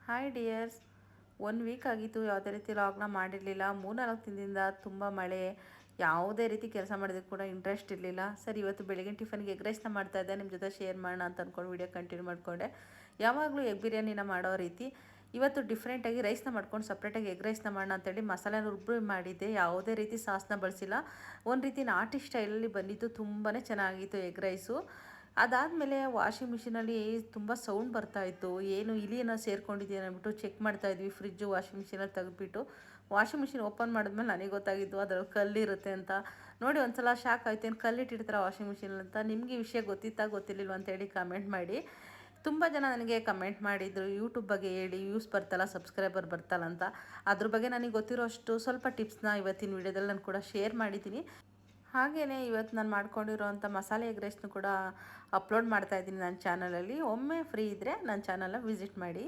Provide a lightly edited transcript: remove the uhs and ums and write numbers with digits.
Hi dears, 1 weak ಆಗಿತ್ತು ಯಾವುದೇ ರೀತಿ ಲಾಗ್ನ ಮಾಡಿರಲಿಲ್ಲ. 3-4 ದಿನದಿಂದ ತುಂಬ ಮಳೆ, ಯಾವುದೇ ರೀತಿ ಕೆಲಸ ಮಾಡೋದಕ್ಕೆ ಕೂಡ ಇಂಟ್ರೆಸ್ಟ್ ಇರಲಿಲ್ಲ. ಸರಿ, ಇವತ್ತು ಬೆಳಗಿನ ಟಿಫನ್ಗೆ ಎಗ್ ರೈಸ್ನ ಮಾಡ್ತಾಯಿದ್ದೆ, ನಿಮ್ಮ ಜೊತೆ ಶೇರ್ ಮಾಡೋಣ ಅಂತ ಅಂದ್ಕೊಂಡು ವೀಡಿಯೋ ಕಂಟಿನ್ಯೂ ಮಾಡಿಕೊಂಡೆ. ಯಾವಾಗಲೂ ಎಗ್ ಬಿರಿಯಾನಿನ ಮಾಡೋ ರೀತಿ ಇವತ್ತು ಡಿಫ್ರೆಂಟಾಗಿ ರೈಸ್ನ ಮಾಡ್ಕೊಂಡು ಸಪ್ರೇಟಾಗಿ ಎಗ್ ರೈಸ್ನ ಮಾಡೋಣ ಅಂತೇಳಿ ಮಸಾಲೆನ ರುಬ್ಬಿ ಮಾಡಿದ್ದೆ. ಯಾವುದೇ ರೀತಿ ಸಾಸ್ನ ಬಳಸಿಲ್ಲ, ಒಂದು ರೀತಿ ನಾಟಿ ಸ್ಟೈಲಲ್ಲಿ ಬಂದಿತ್ತು. ತುಂಬಾ ಚೆನ್ನಾಗಿತ್ತು ಎಗ್ ರೈಸು. ಅದಾದಮೇಲೆ ವಾಷಿಂಗ್ ಮಿಷಿನಲ್ಲಿ ತುಂಬ ಸೌಂಡ್ ಬರ್ತಾಯಿತ್ತು. ಏನು ಇಲಿನ ಸೇರ್ಕೊಂಡಿದ್ದೀವಿ ಅಂದ್ಬಿಟ್ಟು ಚೆಕ್ ಮಾಡ್ತಾಯಿದ್ವಿ. ಫ್ರಿಜ್ಜು ವಾಷಿಂಗ್ ಮಿಷಿನಲ್ಲಿ ತೆಗೆದ್ಬಿಟ್ಟು ವಾಷಿಂಗ್ ಮಿಷಿನ್ ಓಪನ್ ಮಾಡಿದ್ಮೇಲೆ ನನಗೆ ಗೊತ್ತಾಗಿದ್ದು ಅದರಲ್ಲಿ ಕಲ್ಲಿರುತ್ತೆ ಅಂತ. ನೋಡಿ, ಒಂದ್ಸಲ ಶಾಕ್ ಆಯ್ತು, ಏನು ಕಲ್ಲಿಟ್ಟಿರ್ತಾರೆ ವಾಷಿಂಗ್ ಮಿಷಿನಲ್ಲಿ ಅಂತ. ನಿಮಗೆ ಈ ವಿಷಯ ಗೊತ್ತಿಲ್ವ ಅಂತೇಳಿ ಕಮೆಂಟ್ ಮಾಡಿ. ತುಂಬ ಜನ ನನಗೆ ಕಮೆಂಟ್ ಮಾಡಿದರು, ಯೂಟ್ಯೂಬ್ ಬಗ್ಗೆ ಹೇಳಿ, ವ್ಯೂಸ್ ಬರ್ತಲ್ಲ, ಸಬ್ಸ್ಕ್ರೈಬರ್ ಬರ್ತಲ್ಲ ಅಂತ. ಅದ್ರ ಬಗ್ಗೆ ನನಗೆ ಗೊತ್ತಿರೋ ಅಷ್ಟು ಸ್ವಲ್ಪ ಟಿಪ್ಸ್ನ ಇವತ್ತಿನ ವೀಡಿಯೋದಲ್ಲಿ ನಾನು ಕೂಡ ಶೇರ್ ಮಾಡಿದ್ದೀನಿ. ಹಾಗೆಯೇ ಇವತ್ತು ನಾನು ಮಾಡ್ಕೊಂಡಿರೋಂಥ ಮಸಾಲೆ ಎಗ್ ರೈಸ್ನು ಕೂಡ ಅಪ್ಲೋಡ್ ಮಾಡ್ತಾಯಿದ್ದೀನಿ ನನ್ನ ಚಾನಲಲ್ಲಿ. ಒಮ್ಮೆ ಫ್ರೀ ಇದ್ದರೆ ನನ್ನ ಚಾನಲ್ನ ವಿಸಿಟ್ ಮಾಡಿ.